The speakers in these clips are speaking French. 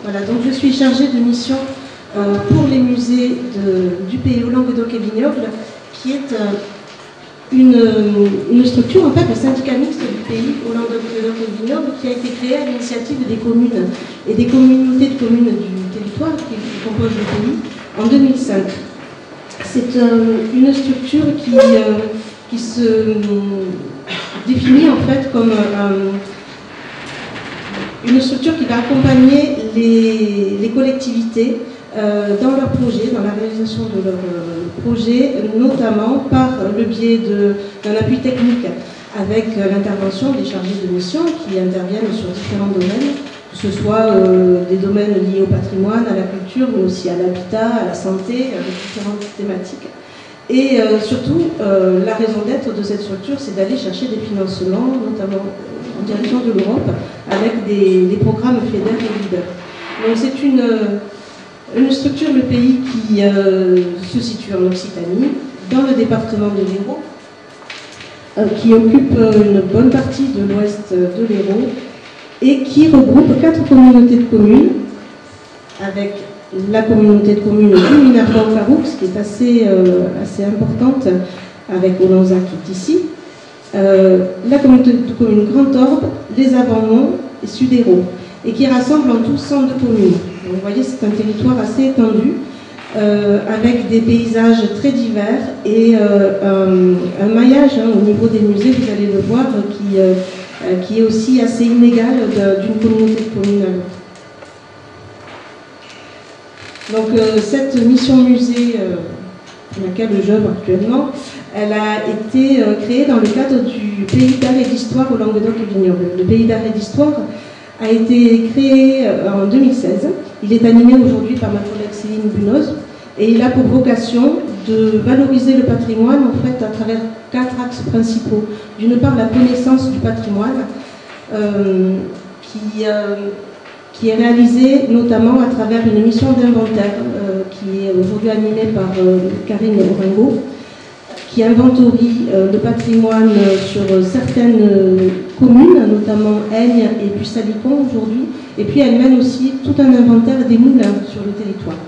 Voilà, donc je suis chargée de mission pour les musées du pays au Languedoc et Vignoble, qui est une structure, en fait, le syndicat mixte du pays au Languedoc et Vignoble, qui a été créé à l'initiative des communes et des communautés de communes du territoire qui composent le pays en 2005. C'est une structure qui se définit en fait comme une structure qui va accompagner les collectivités dans leurs projets, dans la réalisation de leurs projets, notamment par le biais d'un appui technique avec l'intervention des chargés de mission qui interviennent sur différents domaines, que ce soit des domaines liés au patrimoine, à la culture, mais aussi à l'habitat, à la santé, avec différentes thématiques. Et surtout, la raison d'être de cette structure, c'est d'aller chercher des financements, notamment en direction de l'Europe, avec des programmes FEDER et LEADER. Donc c'est une structure, le pays qui se situe en Occitanie, dans le département de l'Hérault, qui occupe une bonne partie de l'ouest de l'Hérault, et qui regroupe 4 communautés de communes, avec la communauté de communes du Minervois-Caroux, qui est assez importante, avec Olonza qui est ici, la communauté de communes Grand Orbe, les Avants-Monts et Sud-Hérault, et qui rassemble en tout 102 communes. Donc, vous voyez, c'est un territoire assez étendu, avec des paysages très divers et un maillage au niveau des musées, vous allez le voir, qui est aussi assez inégal d'une communauté de communes à l'autre. Donc cette mission musée pour laquelle j'œuvre actuellement, elle a été créée dans le cadre du Pays d'art et d'histoire au Languedoc et Vignoble. Le Pays d'art et d'histoire a été créé en 2016. Il est animé aujourd'hui par ma collègue Céline Bunoz et il a pour vocation de valoriser le patrimoine en fait à travers 4 axes principaux. D'une part, la connaissance du patrimoine qui est réalisée notamment à travers une mission d'inventaire qui est aujourd'hui animée par Karine Oringo, qui inventorie le patrimoine sur certaines communes, notamment Aigne et puis Salicon aujourd'hui, et puis elle mène aussi tout un inventaire des moulins sur le territoire.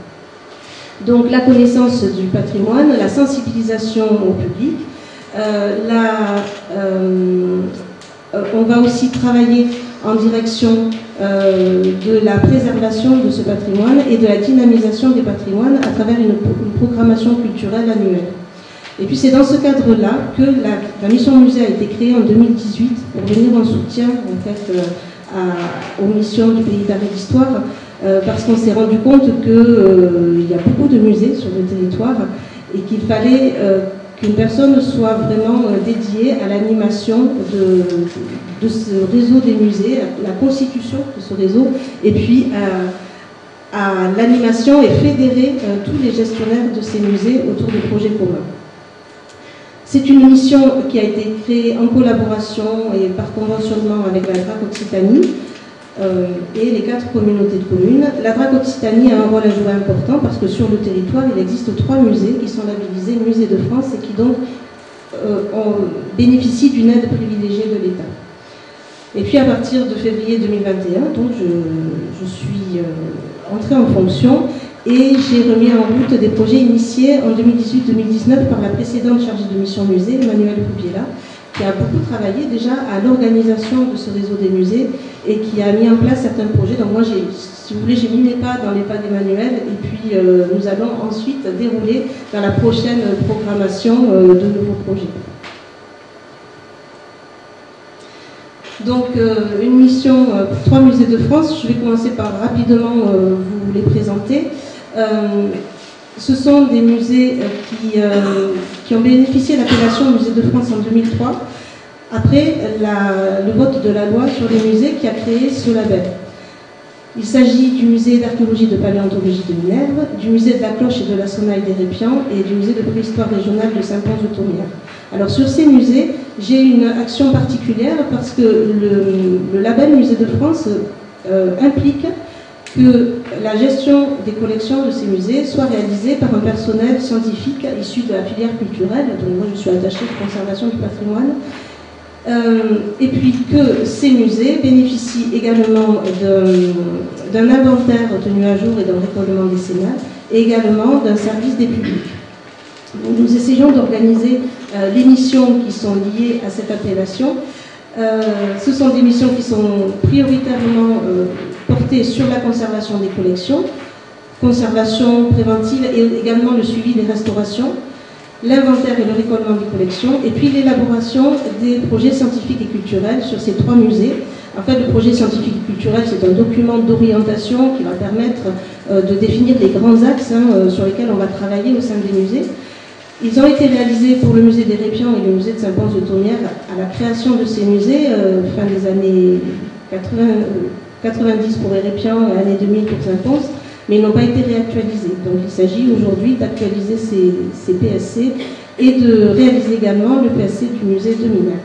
Donc la connaissance du patrimoine, la sensibilisation au public, on va aussi travailler en direction de la préservation de ce patrimoine et de la dynamisation des patrimoines à travers une programmation culturelle annuelle. Et puis c'est dans ce cadre-là que la mission musée a été créée en 2018 pour venir en soutien en fait, aux missions du Pays d'art et d'histoire, parce qu'on s'est rendu compte qu'il y a beaucoup de musées sur le territoire et qu'il fallait qu'une personne soit vraiment dédiée à l'animation de ce réseau des musées, à la constitution de ce réseau, et puis à l'animation et fédérer tous les gestionnaires de ces musées autour de projets communs. C'est une mission qui a été créée en collaboration et par conventionnement avec la DRAC Occitanie et les 4 communautés de communes. La DRAC Occitanie a un rôle à jouer important parce que sur le territoire, il existe 3 musées qui sont labellisés Musées de France et qui donc bénéficient d'une aide privilégiée de l'État. Et puis à partir de février 2021, donc je suis entrée en fonction et j'ai remis en route des projets initiés en 2018-2019 par la précédente chargée de mission musée, Emmanuelle Poubiela, qui a beaucoup travaillé déjà à l'organisation de ce réseau des musées et qui a mis en place certains projets. Donc moi, si vous voulez, j'ai mis mes pas dans les pas d'Emmanuel et puis nous allons ensuite dérouler dans la prochaine programmation de nouveaux projets. Donc une mission pour 3 musées de France. Je vais commencer par rapidement vous les présenter. Ce sont des musées qui ont bénéficié de l'appellation Musée de France en 2003, après le vote de la loi sur les musées qui a créé ce label. Il s'agit du musée d'archéologie de paléontologie de Minerve, du musée de la cloche et de la sonnaille des Répians et du musée de préhistoire régionale de Saint-Pons-de-Thomières. Alors sur ces musées, j'ai une action particulière parce que le label Musée de France implique que la gestion des collections de ces musées soit réalisée par un personnel scientifique issu de la filière culturelle. Donc moi je suis attachée de conservation du patrimoine et puis que ces musées bénéficient également d'un inventaire tenu à jour et d'un récolement décennal, et également d'un service des publics. Donc, nous essayons d'organiser les missions qui sont liées à cette appellation. Ce sont des missions qui sont prioritairement portées sur la conservation des collections, conservation préventive et également le suivi des restaurations, l'inventaire et le récolement des collections, et puis l'élaboration des projets scientifiques et culturels sur ces 3 musées. En fait, le projet scientifique et culturel, c'est un document d'orientation qui va permettre de définir les grands axes sur lesquels on va travailler au sein des musées. Ils ont été réalisés pour le musée des Répians et le musée de Saint-Pons-de-Thomières à la création de ces musées, fin des années 90 pour les Répians et années 2000 pour Saint-Pons, mais ils n'ont pas été réactualisés. Donc il s'agit aujourd'hui d'actualiser ces PSC et de réaliser également le PSC du musée de Minerve.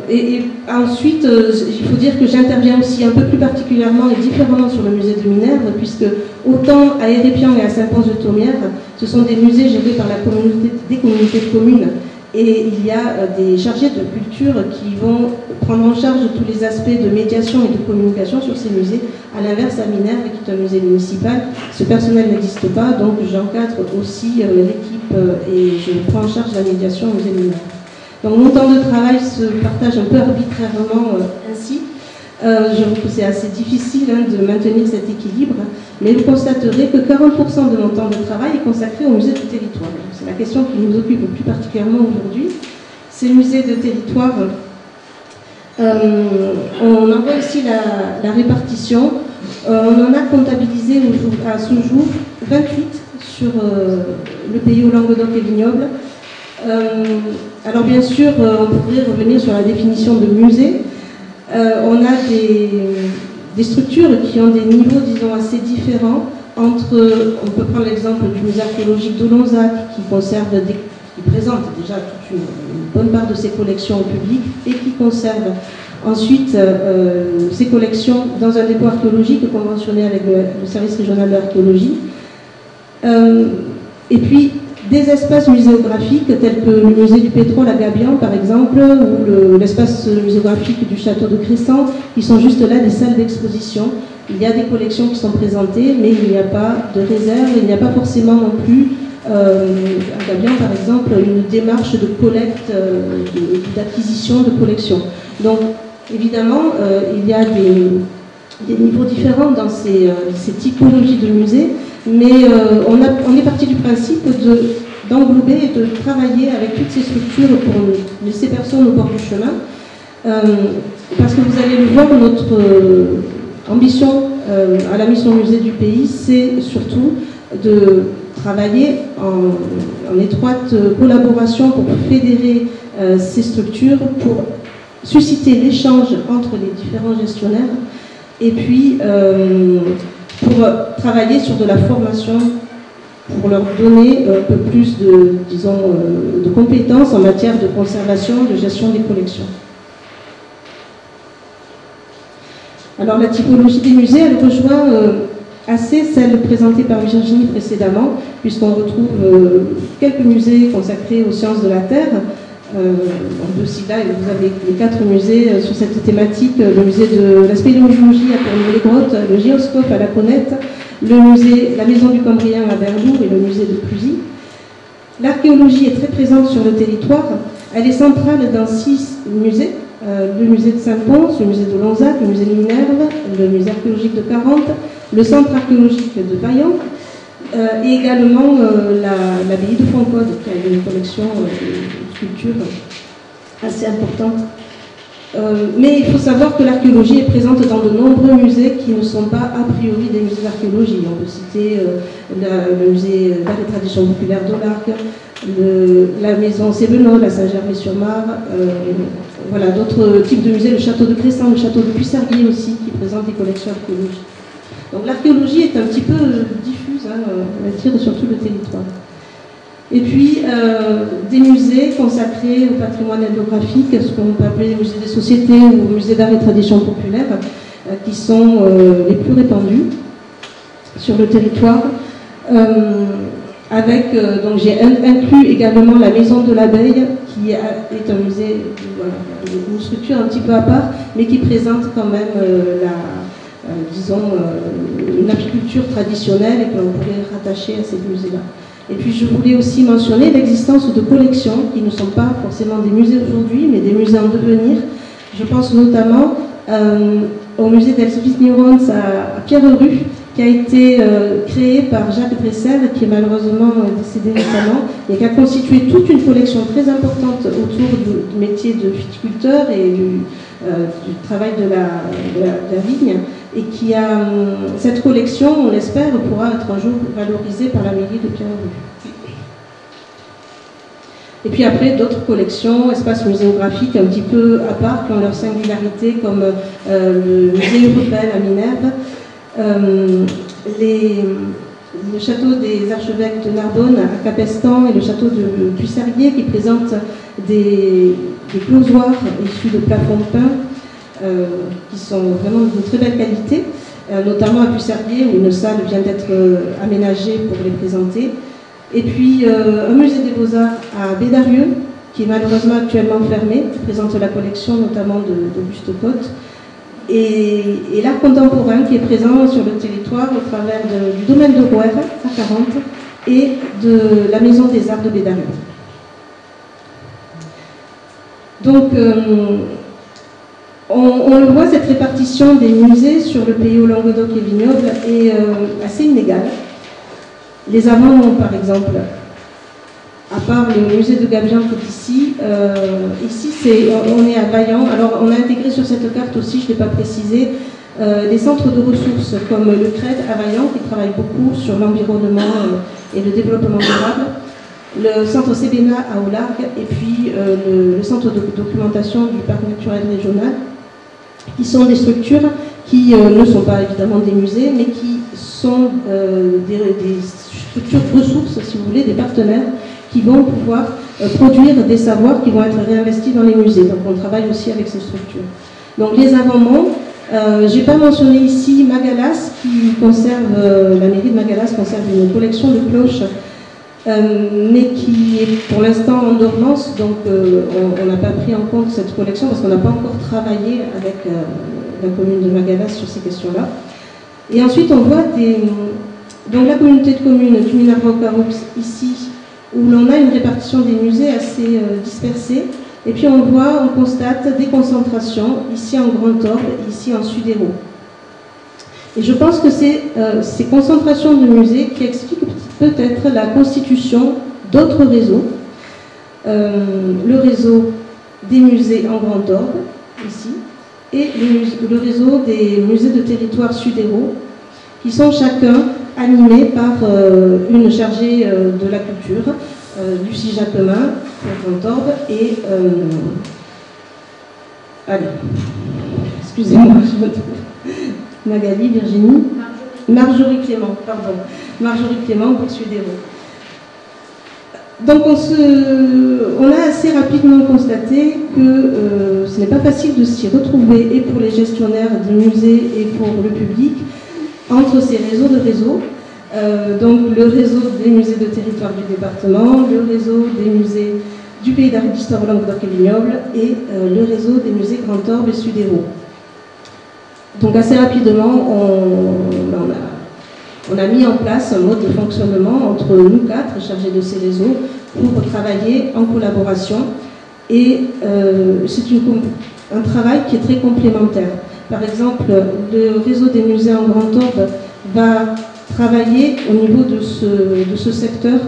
Et ensuite, il faut dire que j'interviens aussi un peu plus particulièrement et différemment sur le musée de Minerve, puisque autant à Hérépian et à Saint-Pons-de-Thomières, ce sont des musées gérés par des communautés de communes, et il y a des chargés de culture qui vont prendre en charge tous les aspects de médiation et de communication sur ces musées. À l'inverse, à Minerve, qui est un musée municipal, ce personnel n'existe pas, donc j'encadre aussi l'équipe et je prends en charge la médiation au musée de Minerve. Donc mon temps de travail se partage un peu arbitrairement ainsi. Je trouve que c'est assez difficile de maintenir cet équilibre, mais vous constaterez que 40% de mon temps de travail est consacré au musée du territoire. C'est la question qui nous occupe plus particulièrement aujourd'hui. Ces musées de territoire, on en voit ici la répartition. On en a comptabilisé à ce jour 28 sur le pays au Languedoc et Vignoble. Alors bien sûr, on pourrait revenir sur la définition de musée. On a des structures qui ont des niveaux, disons, assez différents entre, on peut prendre l'exemple du musée archéologique d'Olonzac, qui présente déjà toute une bonne part de ses collections au public et qui conserve ensuite ses collections dans un dépôt archéologique conventionné avec le service régional de l'archéologie. Et puis, des espaces muséographiques tels que le musée du pétrole à Gabian par exemple, ou l'espace muséographique du château de Cressan, qui sont juste là des salles d'exposition. Il y a des collections qui sont présentées, mais il n'y a pas de réserve, il n'y a pas forcément non plus, à Gabian par exemple, une démarche de collecte, d'acquisition de collections. Donc évidemment, il y a des niveaux différents dans ces typologies de musées, mais on est parti du principe d'englober et de travailler avec toutes ces structures pour laisser personne au bord du chemin. Parce que vous allez le voir, notre ambition à la mission musée du pays, c'est surtout de travailler en étroite collaboration pour fédérer ces structures, pour susciter l'échange entre les différents gestionnaires et puis pour travailler sur de la formation, pour leur donner un peu plus de compétences en matière de conservation, de gestion des collections. Alors la typologie des musées, elle rejoint assez celle présentée par Virginie précédemment, puisqu'on retrouve quelques musées consacrés aux sciences de la Terre. On peut aussi là, vous avez les 4 musées sur cette thématique, le musée de la spéléologie à Tournai-les-Grottes, le Géoscope à La Connette, la maison du Cambrien à Berlour et le musée de Clusy. L'archéologie est très présente sur le territoire, elle est centrale dans 6 musées, le musée de Saint-Pons, le musée de Lonzac, le musée de Minerve, le musée archéologique de Carante, le centre archéologique de Payan, et également l'abbaye de Foncode, qui a une collection de sculptures assez importante. Mais il faut savoir que l'archéologie est présente dans de nombreux musées qui ne sont pas a priori des musées d'archéologie. On peut citer le musée d'art et tradition populaire d'Olarc, la maison Sévenol à Saint-Gervais-sur-Marne, voilà, d'autres types de musées, le château de Cressan, le château de Puisserguier aussi, qui présente des collections archéologiques. Donc l'archéologie est un petit peu diffuse, on va dire, sur tout le territoire. Et puis, des musées consacrés au patrimoine ethnographique, ce qu'on peut appeler les musées des sociétés ou musées d'art et tradition populaire, qui sont les plus répandus sur le territoire. Donc j'ai inclus également la Maison de l'Abeille, qui est un musée, voilà, une structure un petit peu à part, mais qui présente quand même une apiculture traditionnelle et que l'on pourrait rattacher à ces musées-là. Et puis je voulais aussi mentionner l'existence de collections qui ne sont pas forcément des musées aujourd'hui, mais des musées en devenir. Je pense notamment au musée d'Elsevier Neurons à Pierre-Rue, qui a été créé par Jacques Dressel, qui est malheureusement décédé récemment, et qui a constitué toute une collection très importante autour du métier de viticulteur et du travail de la vigne, et qui a cette collection, on l'espère, pourra être un jour valorisée par la mairie de Pierre-Rue. Et puis après, d'autres collections, espaces muséographiques un petit peu à part, qui ont leur singularité, comme le musée européen à Minerve, le château des archevêques de Narbonne à Capestan et le château de Puissarguier, qui présentent des closoirs issus de plafonds peints, qui sont vraiment de très belle qualité, notamment à Puissarguier, où une salle vient d'être aménagée pour les présenter. Et puis un musée des Beaux-Arts à Bédarieux, qui est malheureusement actuellement fermé, qui présente la collection notamment d'Auguste Cotte. Et l'art contemporain qui est présent sur le territoire au travers du domaine de Rouerre à 40 et de la Maison des Arts de Bédarieux. Donc on le voit, cette répartition des musées sur le pays au Languedoc et vignoble est assez inégale. Les amants, par exemple, à part le musée de Gabian qui est ici, on est à Vaillant. Alors on a intégré sur cette carte aussi, je ne l'ai pas précisé, des centres de ressources comme le CRED à Vaillant qui travaille beaucoup sur l'environnement et le développement durable, le centre Cébéna à Aulargues et puis le centre de documentation du parc naturel régional, qui sont des structures qui ne sont pas évidemment des musées, mais qui sont des structures de ressources, si vous voulez, des partenaires qui vont pouvoir produire des savoirs qui vont être réinvestis dans les musées. Donc on travaille aussi avec ces structures. Donc les avant-monts, je n'ai pas mentionné ici Magalas, qui conserve, la mairie de Magalas conserve une collection de cloches, mais qui est pour l'instant en dormance, donc on n'a pas pris en compte cette collection parce qu'on n'a pas encore travaillé avec la commune de Magalas sur ces questions-là. Et ensuite on voit donc la communauté de communes du Minervois-Caroux ici, où l'on a une répartition des musées assez dispersée. Et puis on constate des concentrations, ici en Grand Orbe, ici en Sud-Hérault. Et je pense que c'est ces concentrations de musées qui expliquent peut-être la constitution d'autres réseaux. Le réseau des musées en Grand Orbe, ici, et le réseau des musées de territoire Sud-Hérault, qui sont chacun animés par une chargée de la culture, Lucie Jacquemin, pour Grand Orbe, et allez, excusez-moi, je me trouve. Magali, Virginie, Marjorie Clément, pardon, Marjorie Clément pour Sud-Hérault. Donc on a assez rapidement constaté que ce n'est pas facile de s'y retrouver, et pour les gestionnaires de musées et pour le public, entre ces réseaux de réseaux. Donc le réseau des musées de territoire du département, le réseau des musées du pays d'histoire Languedoc et vignoble et le réseau des musées Grand Orbe et Sud-Hérault. Donc assez rapidement, on a mis en place un mode de fonctionnement entre nous quatre, chargés de ces réseaux, pour travailler en collaboration. Et c'est un travail qui est très complémentaire. Par exemple, le réseau des musées en Grand Orbe va travailler au niveau de ce secteur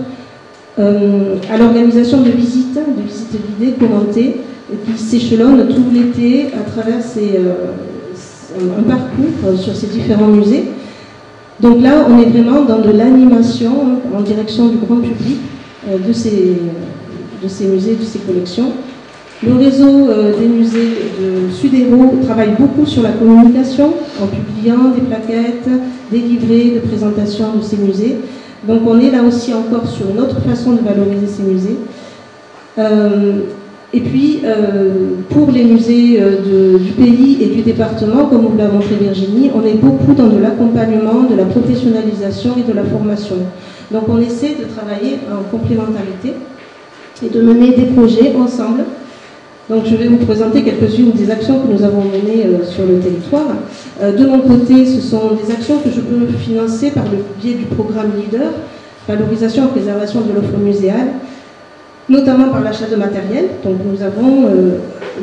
à l'organisation de visites guidées, commentées, qui s'échelonnent tout l'été à travers un parcours sur ces différents musées. Donc là, on est vraiment dans de l'animation en direction du grand public de ces musées, de ces collections. Le réseau des musées de Sud-Hérault travaille beaucoup sur la communication en publiant des plaquettes, des livrets de présentation de ces musées. Donc on est là aussi encore sur une autre façon de valoriser ces musées. Et puis, pour les musées du pays et du département, comme vous l'a montré Virginie, on est beaucoup dans de l'accompagnement, de la professionnalisation et de la formation. Donc on essaie de travailler en complémentarité et de mener des projets ensemble. Donc je vais vous présenter quelques-unes des actions que nous avons menées sur le territoire. De mon côté, ce sont des actions que je peux financer par le biais du programme LEADER, valorisation et préservation de l'offre muséale, notamment par l'achat de matériel. Donc nous avons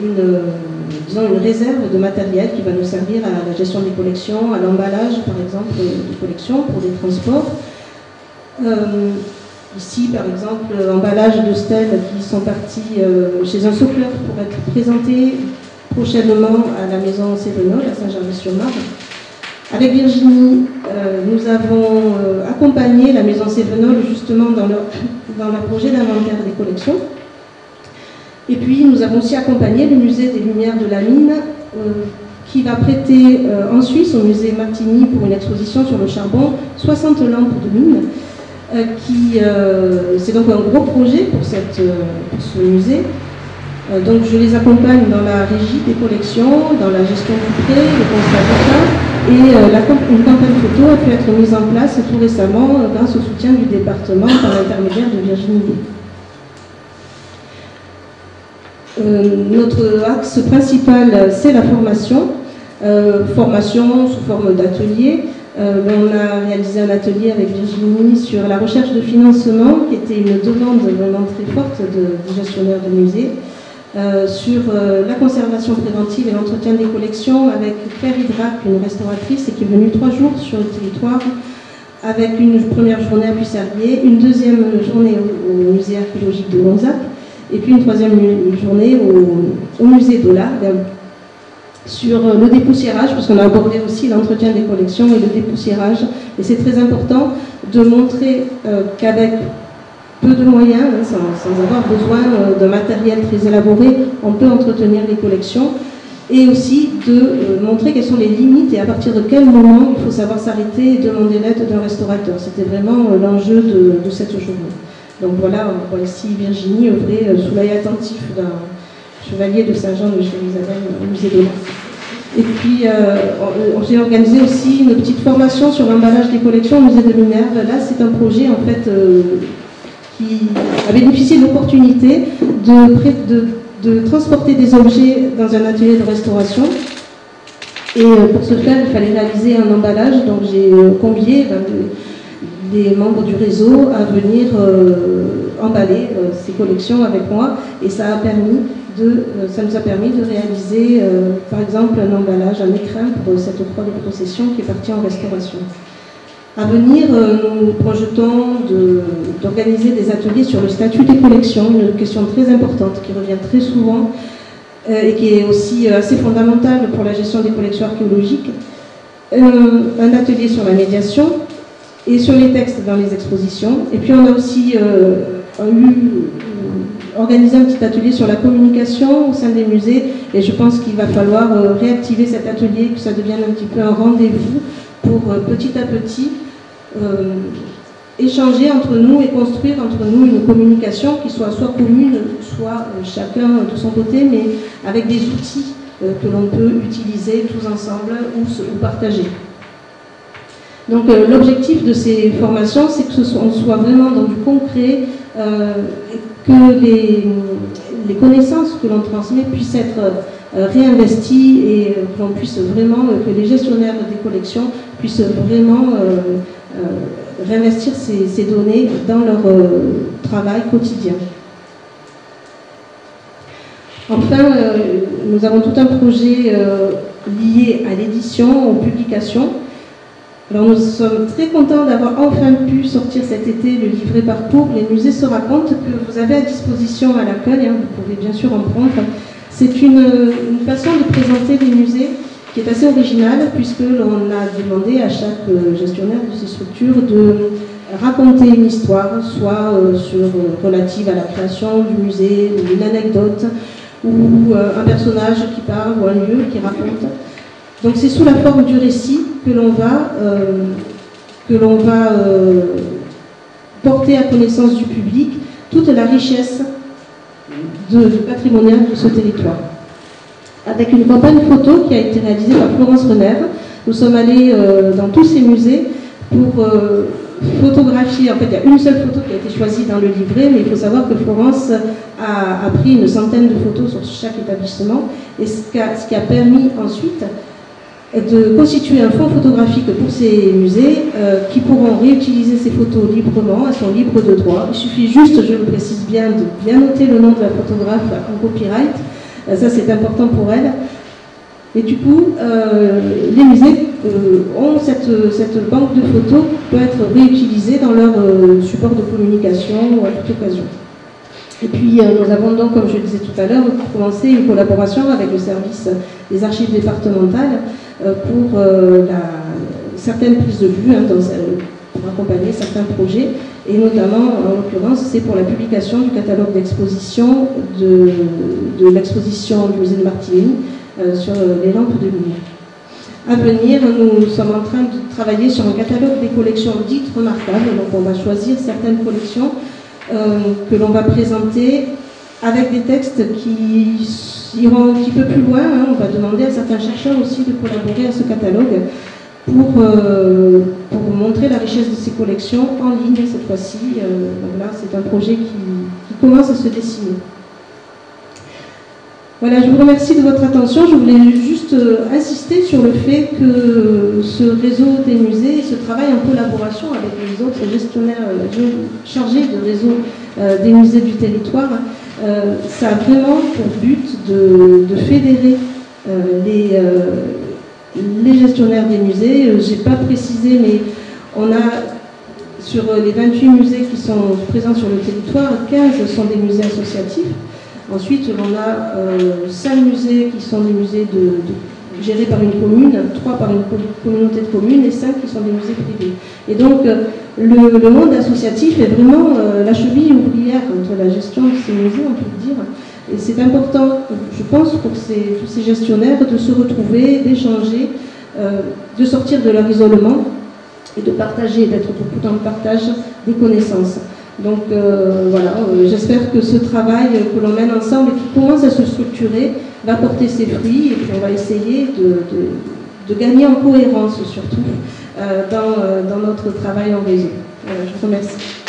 une réserve de matériel qui va nous servir à la gestion des collections, à l'emballage par exemple des collections pour des transports. Ici par exemple, emballage de stèles qui sont partis chez un socleur pour être présentés prochainement à la maison Cévenol à Saint-Gervais-sur-Marne. Avec Virginie, nous avons accompagné la maison Cévenol justement dans leur projet d'inventaire des collections. Et puis nous avons aussi accompagné le musée des Lumières de la Mine qui va prêter en Suisse au musée Martigny pour une exposition sur le charbon 60 lampes de mine. C'est donc un gros projet pour ce musée. Donc je les accompagne dans la régie des collections, dans la gestion du prêt, le constat d'état. Et une campagne photo a pu être mise en place tout récemment grâce au soutien du département par l'intermédiaire de Virginie. Notre axe principal, c'est la formation. Formation sous forme d'atelier. On a réalisé un atelier avec Virginie sur la recherche de financement, qui était une demande vraiment très forte des gestionnaires de musées. Sur la conservation préventive et l'entretien des collections avec Claire Hydrac, une restauratrice, et qui est venue 3 jours sur le territoire avec une première journée à Puy-Servier, une deuxième journée au musée archéologique de Lonzac et puis une troisième journée au musée d'Olargues sur le dépoussiérage, parce qu'on a abordé aussi l'entretien des collections et le dépoussiérage. Et c'est très important de montrer qu'avec peu de moyens, sans avoir besoin d'un matériel très élaboré, on peut entretenir les collections, et aussi de montrer quelles sont les limites et à partir de quel moment il faut savoir s'arrêter et demander l'aide d'un restaurateur. C'était vraiment l'enjeu de cette journée. Donc voilà, on voit ici Virginie œuvrer sous l'œil attentif d'un chevalier de Saint-Jean de Jérusalem au musée de l'Art. Et puis j'ai organisé aussi une petite formation sur l'emballage des collections au musée de Minerve. Là, c'est un projet en fait qui a bénéficié de l'opportunité de transporter des objets dans un atelier de restauration. Et pour ce faire, il fallait réaliser un emballage. Donc j'ai convié des membres du réseau à venir emballer ces collections avec moi. Et ça nous a permis de réaliser, par exemple, un emballage, un écrin pour cette croix de procession qui est partie en restauration. À venir, nous projetons d'organiser des ateliers sur le statut des collections, une question très importante qui revient très souvent et qui est aussi assez fondamentale pour la gestion des collections archéologiques. Un atelier sur la médiation et sur les textes dans les expositions. Et puis on a aussi organisé un petit atelier sur la communication au sein des musées, et je pense qu'il va falloir réactiver cet atelier, que ça devienne un petit peu un rendez-vous pour petit à petit échanger entre nous et construire entre nous une communication qui soit commune, soit chacun de son côté, mais avec des outils que l'on peut utiliser tous ensemble ou partager. Donc l'objectif de ces formations, c'est que on soit vraiment dans du concret, que les connaissances que l'on transmet puissent être réinvesties et qu'on puisse vraiment, que les gestionnaires des collections puissent vraiment réinvestir ces données dans leur travail quotidien. Enfin, nous avons tout un projet lié à l'édition, aux publications. Alors nous sommes très contents d'avoir enfin pu sortir cet été le livret parcours « Les musées se racontent » que vous avez à disposition à l'accueil, vous pouvez bien sûr en prendre. C'est une façon de présenter les musées qui est assez originale, puisque l'on a demandé à chaque gestionnaire de ces structures de raconter une histoire, soit relative à la création du musée, ou une anecdote, ou un personnage qui parle, ou un lieu qui raconte. Donc c'est sous la forme du récit que l'on va porter à connaissance du public toute la richesse patrimonial de ce territoire. Avec une campagne photo qui a été réalisée par Florence Renner, nous sommes allés dans tous ces musées pour photographier. En fait, il y a une seule photo qui a été choisie dans le livret, mais il faut savoir que Florence a pris une centaine de photos sur chaque établissement, et ce qui a permis ensuite de constituer un fonds photographique pour ces musées qui pourront réutiliser ces photos librement, elles sont libres de droit. Il suffit juste, je le précise bien, de bien noter le nom de la photographe en copyright, ça c'est important pour elle. Et du coup, les musées ont cette banque de photos qui peut être réutilisée dans leur support de communication ou à toute occasion. Et puis, nous avons donc, comme je le disais tout à l'heure, commencé une collaboration avec le service des archives départementales pour certaines prises de vue, pour accompagner certains projets, et notamment, en l'occurrence, c'est pour la publication du catalogue d'exposition de l'exposition du musée de Martigny sur les lampes de lumière. À venir, nous sommes en train de travailler sur un catalogue des collections dites remarquables, donc on va choisir certaines collections que l'on va présenter avec des textes qui iront un petit peu plus loin. On va demander à certains chercheurs aussi de collaborer à ce catalogue pour montrer la richesse de ces collections en ligne cette fois-ci. Donc là, c'est un projet qui commence à se dessiner. Voilà, je vous remercie de votre attention. Je voulais juste insister sur le fait que ce réseau des musées, ce travail en collaboration avec les autres gestionnaires chargés de réseau des musées du territoire, ça a vraiment pour but de fédérer les gestionnaires des musées. Je n'ai pas précisé, mais on a sur les 28 musées qui sont présents sur le territoire, 15 sont des musées associatifs. Ensuite, on a 5 musées qui sont des musées gérés par une commune, 3 par une communauté de communes et 5 qui sont des musées privés. Et donc, le monde associatif est vraiment la cheville ouvrière entre la gestion de ces musées, on peut le dire. Et c'est important, je pense, pour tous ces gestionnaires de se retrouver, d'échanger, de sortir de leur isolement et de partager, d'être beaucoup dans le partage des connaissances. Donc voilà, j'espère que ce travail que l'on mène ensemble et qui commence à se structurer va porter ses fruits, et puis on va essayer de gagner en cohérence surtout dans notre travail en réseau. Voilà, je vous remercie.